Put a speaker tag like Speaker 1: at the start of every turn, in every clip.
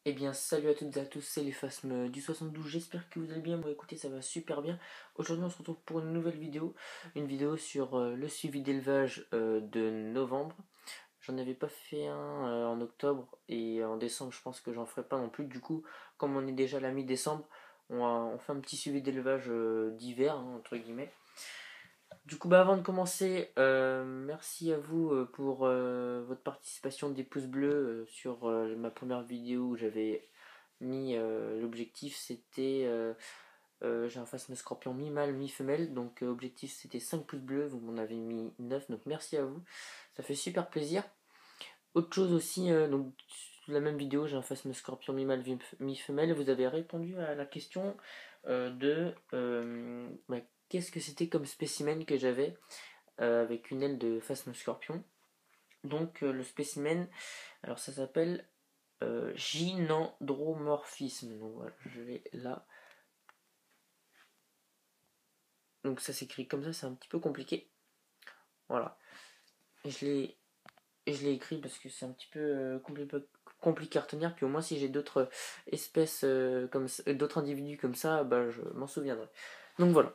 Speaker 1: Eh bien salut à toutes et à tous, c'est les Phasmes du 72, j'espère que vous allez bien. Moi écoutez, ça va super bien. Aujourd'hui on se retrouve pour une nouvelle vidéo, une vidéo sur le suivi d'élevage de novembre. J'en avais pas fait un en octobre et en décembre je pense que j'en ferai pas non plus. Du coup, comme on est déjà à la mi-décembre, on fait un petit suivi d'élevage d'hiver, hein, entre guillemets. Du coup, avant de commencer, merci à vous pour votre participation des pouces bleus sur ma première vidéo où j'avais mis l'objectif, c'était j'ai un phasme scorpion mi-mâle, mi-femelle, donc objectif c'était 5 pouces bleus, vous m'en avez mis 9, donc merci à vous, ça fait super plaisir. Autre chose aussi, donc sur la même vidéo, j'ai un phasme scorpion mi-mâle, mi-femelle, vous avez répondu à la question de qu'est-ce que c'était comme spécimen que j'avais avec une aile de phasme scorpion. Donc le spécimen, alors ça s'appelle gynandromorphisme. Donc voilà, je vais là. Donc ça s'écrit comme ça, c'est un petit peu compliqué. Voilà. Et je l'ai écrit parce que c'est un petit peu compliqué à retenir. Puis au moins si j'ai d'autres espèces comme d'autres individus comme ça, bah je m'en souviendrai. Donc voilà.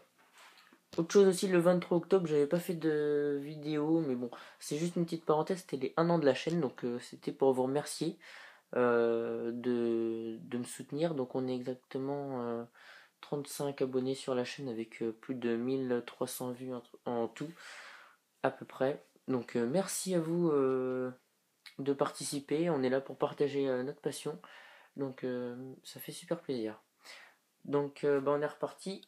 Speaker 1: Autre chose aussi, le 23 octobre, j'avais pas fait de vidéo, mais bon, c'est juste une petite parenthèse, c'était les 1 an de la chaîne, donc c'était pour vous remercier de me soutenir. Donc on est exactement 35 abonnés sur la chaîne avec plus de 1300 vues en tout, à peu près. Donc merci à vous de participer, on est là pour partager notre passion, donc ça fait super plaisir. Donc on est reparti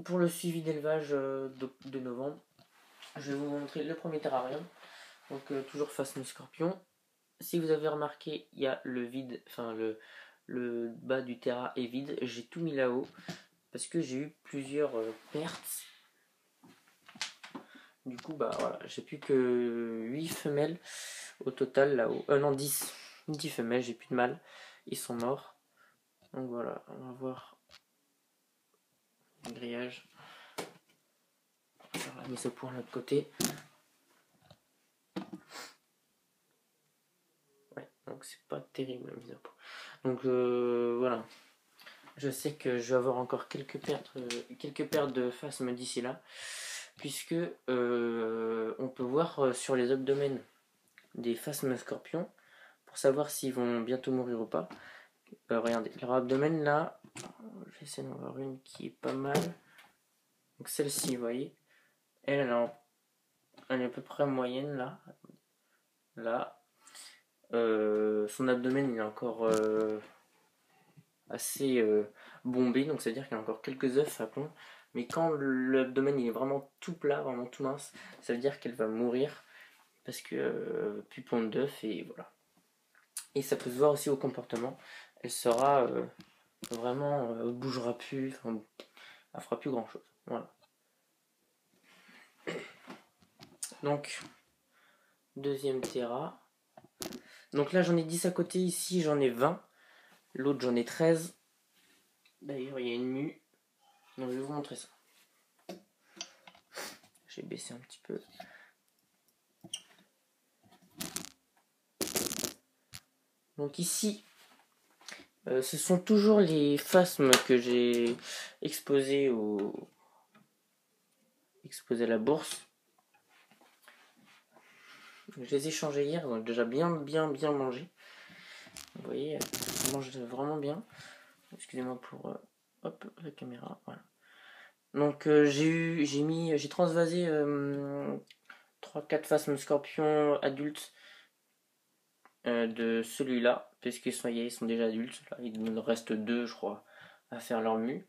Speaker 1: pour le suivi d'élevage de novembre. Je vais vous montrer le premier terrarium, donc toujours Phasme scorpion. Si vous avez remarqué, il y a le vide, enfin le bas du terra est vide. J'ai tout mis là-haut parce que j'ai eu plusieurs pertes. Du coup, bah voilà, j'ai plus que 8 femelles au total là-haut. Non, 10. 10 femelles, j'ai plus de mâles. Ils sont morts. Donc voilà, on va voir le grillage. On va faire la mise au point de l'autre côté. Ouais, donc c'est pas terrible la mise au point. Donc voilà. Je sais que je vais avoir encore quelques pertes de phasmes d'ici là, puisque on peut voir sur les abdomens des phasmes scorpions pour savoir s'ils vont bientôt mourir ou pas. Regardez, leur abdomen là, je vais essayer d'en voir une qui est pas mal. Donc celle-ci, vous voyez, elle est à peu près moyenne là. Là, son abdomen il est encore assez bombé, donc c'est à dire qu'il y a encore quelques œufs à pond. Mais quand l'abdomen il est vraiment tout plat, vraiment tout mince, ça veut dire qu'elle va mourir parce que plus pondre d'œufs et voilà. Et ça peut se voir aussi au comportement. Elle sera vraiment bougera plus, enfin, elle fera plus grand chose. Voilà. Donc deuxième terra. Donc là j'en ai 10 à côté, ici j'en ai 20. L'autre j'en ai 13. D'ailleurs il y a une mue. Donc je vais vous montrer ça. J'ai baissé un petit peu. Donc ici, ce sont toujours les phasmes que j'ai exposés à la bourse. Je les ai changés hier, donc déjà bien mangé. Vous voyez, ça mange vraiment bien. Excusez-moi pour hop, la caméra. Voilà. Donc j'ai transvasé 3-4 phasmes scorpions adultes de celui-là, puisqu'ils sont déjà adultes. Là, il me reste 2, je crois, à faire leur mue.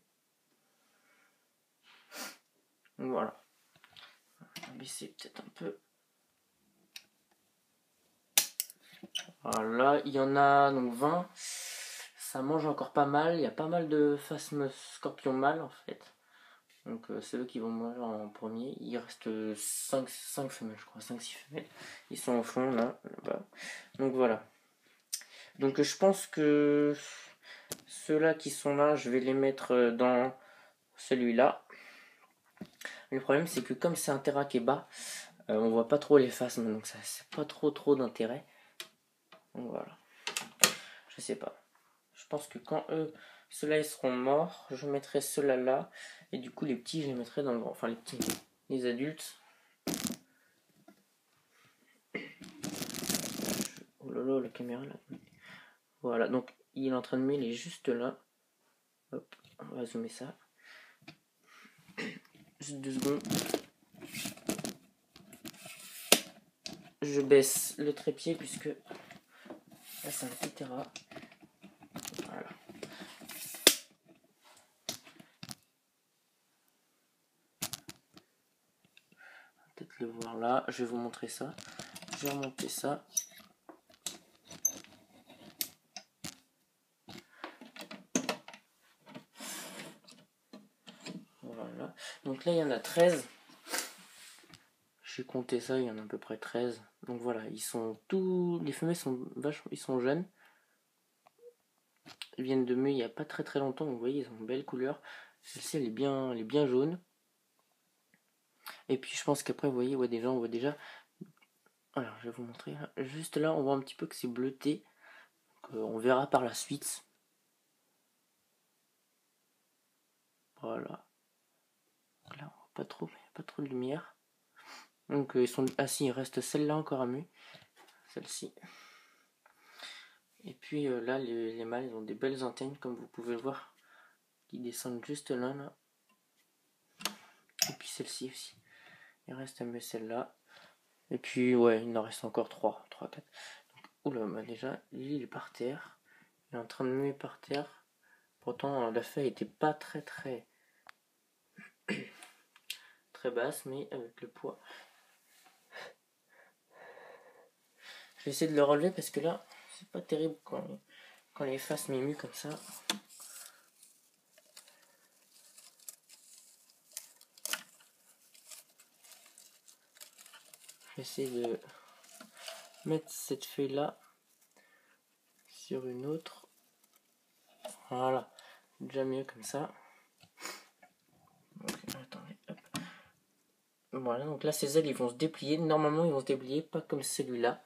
Speaker 1: Donc voilà. On va baisser peut-être un peu. Voilà, il y en a donc 20. Ça mange encore pas mal. Il y a pas mal de phasmes scorpions mâles en fait. Donc c'est eux qui vont mourir en premier. Il reste 5 femelles, je crois, 5-6 femelles. Ils sont au fond là-bas. Donc voilà. Donc je pense que ceux-là qui sont là, je vais les mettre dans celui-là. Le problème c'est que comme c'est un terra qui est bas, on voit pas trop les phasmes, donc ça c'est pas trop d'intérêt. Donc voilà. Je sais pas. pense que quand ceux-là ils seront morts, je mettrai ceux-là là. Et du coup les petits je les mettrai dans le grand. Enfin les petits, les adultes. Oh là là, la caméra là. Voilà, donc il est en train de mettre, il est juste là. Hop, on va zoomer ça. Juste 2 secondes. Je baisse le trépied puisque là c'est un petit terrain. Voilà. Peut-être le voir là. Je vais vous montrer ça. Je vais remonter ça. Voilà. Donc là il y en a 13. J'ai compté ça, il y en a à peu près 13. Donc voilà, ils sont tous. Les femelles sont vachement. Ils sont jeunes. Ils viennent de muer il n'y a pas très très longtemps. Donc vous voyez, ils ont une belle couleur. Celle-ci elle est bien jaune. Et puis je pense qu'après vous voyez, on voit déjà. Alors je vais vous montrer. Juste là on voit un petit peu que c'est bleuté. Donc, on verra par la suite. Voilà. Donc là on voit pas trop, mais il n'y a pas trop de lumière. Donc ils sont. Ah si, il reste celle-là encore à muer. Celle-ci. Et puis là les mâles ils ont des belles antennes comme vous pouvez le voir. Qui descendent juste là. Et puis celle-ci aussi. Il reste à muer celle-là. Et puis ouais, il en reste encore 3, 4. Oula, bah déjà, il est par terre. Il est en train de muer par terre. Pourtant, la feuille était pas très basse, mais avec le poids. Je vais essayer de le relever parce que là, c'est pas terrible quand les faces m'émuent comme ça. Je vais essayer de mettre cette feuille là sur une autre. Voilà, déjà mieux comme ça. Donc, attendez, hop. Voilà, donc là ces ailes ils vont se déplier. Normalement ils vont se déplier, pas comme celui-là.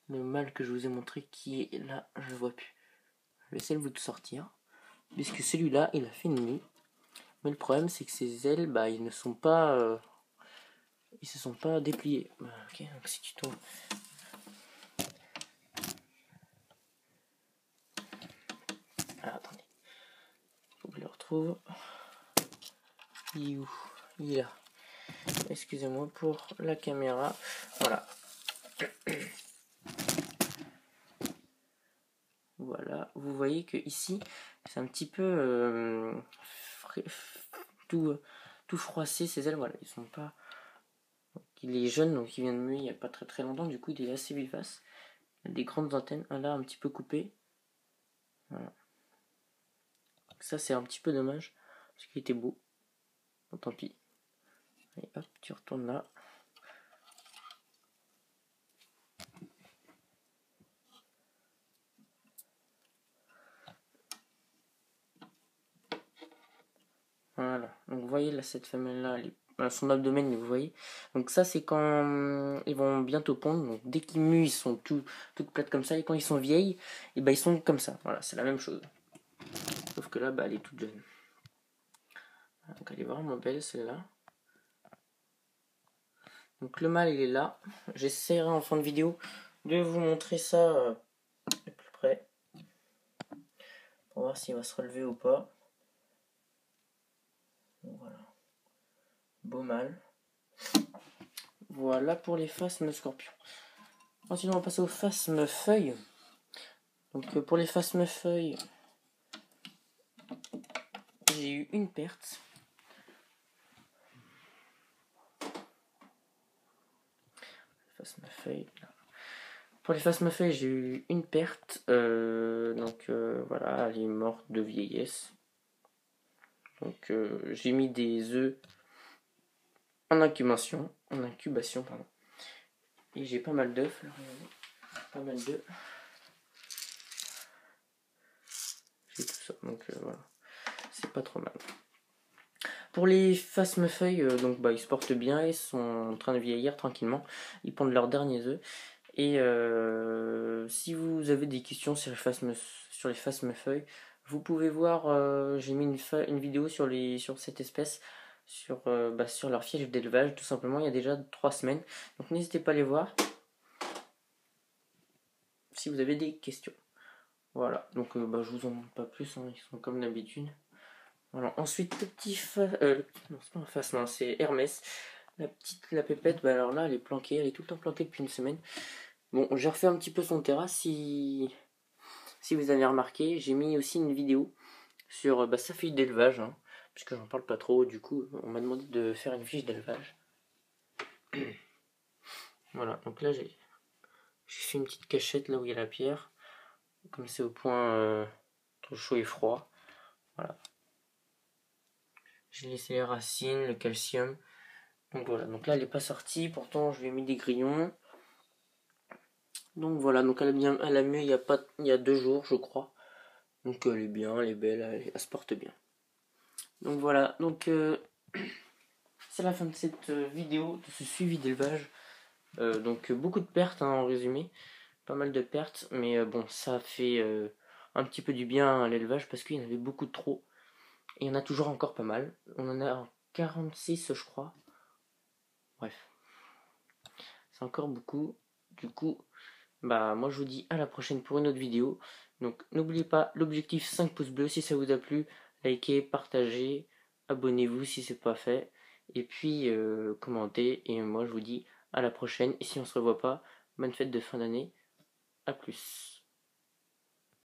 Speaker 1: Le mâle que je vous ai montré qui est là, je ne vois plus. Je vais essayer de vous le sortir. Puisque celui-là il a fait une nue. Mais le problème c'est que ses ailes, bah ils ne sont pas. Ils se sont pas dépliés. Ok, donc si tu tombes. Ah, attendez. Faut que je le retrouve. Il est où? Il est là. Excusez-moi pour la caméra. Voilà. Voilà. Vous voyez que ici, c'est un petit peu tout froissé ces ailes. Voilà, ils sont pas. Il est jeune, donc il vient de muer il n'y a pas très longtemps. Du coup, il est assez vivace. Il a des grandes antennes. Un là, un petit peu coupé. Voilà. Ça, c'est un petit peu dommage. Parce qu'il était beau. Bon, tant pis. Allez, hop, tu retournes là. Voilà. Donc, vous voyez, là, cette femelle-là, son abdomen, vous voyez. Donc, ça, c'est quand ils vont bientôt pondre. Donc, dès qu'ils muent, ils sont toutes plates comme ça. Et quand ils sont vieilles, et ben, ils sont comme ça. Voilà, c'est la même chose. Sauf que là, bah, elle est toute jeune. Donc, elle est vraiment belle, celle-là. Donc, le mâle, il est là. J'essaierai en fin de vidéo de vous montrer ça de plus près. Pour voir s'il va se relever ou pas. Donc, voilà. Beau mâle. Voilà pour les phasmes scorpions. Ensuite, on va passer aux phasmes feuilles. Donc, pour les phasmes feuilles, j'ai eu une perte. Pour les phasmes feuilles, j'ai eu une perte. Voilà, elle est morte de vieillesse. Donc, j'ai mis des œufs en incubation, pardon. Et j'ai pas mal d'œufs. Pas mal d'œufs. J'ai tout ça, donc voilà. C'est pas trop mal. Pour les phasmes-feuilles, ils se portent bien, ils sont en train de vieillir tranquillement. Ils pondent leurs derniers œufs. Et si vous avez des questions sur les phasmes-feuilles, Vous pouvez voir, j'ai mis une vidéo sur cette espèce, sur leur fiège d'élevage, tout simplement, il y a déjà 3 semaines. Donc n'hésitez pas à les voir si vous avez des questions. Voilà, donc je vous en montre pas plus, hein, ils sont comme d'habitude. Voilà. Ensuite, non, c'est pas un face, non, c'est Hermès. La pépette, alors là, elle est planquée, elle est tout le temps planquée depuis une semaine. Bon, j'ai refait un petit peu son terrain, si vous avez remarqué. J'ai mis aussi une vidéo sur sa fiche d'élevage, hein, puisque j'en parle pas trop, du coup, on m'a demandé de faire une fiche d'élevage. Voilà, donc là, j'ai fait une petite cachette là où il y a la pierre, comme c'est au point entre chaud et froid. Voilà. J'ai laissé les racines, le calcium. Donc voilà, donc là elle n'est pas sortie, pourtant je lui ai mis des grillons. Donc voilà, donc elle a mieux il y a 2 jours je crois. Donc elle est bien, elle est belle, elle se porte bien. Donc voilà, donc c'est la fin de cette vidéo, de ce suivi d'élevage. Donc beaucoup de pertes hein, en résumé, pas mal de pertes, mais bon ça fait un petit peu du bien à l'élevage parce qu'il y en avait beaucoup de trop. Et il y en a toujours encore pas mal. On en a 46 je crois. Bref, c'est encore beaucoup. Du coup, moi je vous dis à la prochaine pour une autre vidéo. Donc n'oubliez pas l'objectif 5 pouces bleus si ça vous a plu. Likez, partagez, abonnez-vous si c'est pas fait. Et puis commentez. Et moi je vous dis à la prochaine. Et si on se revoit pas, bonne fête de fin d'année. A plus.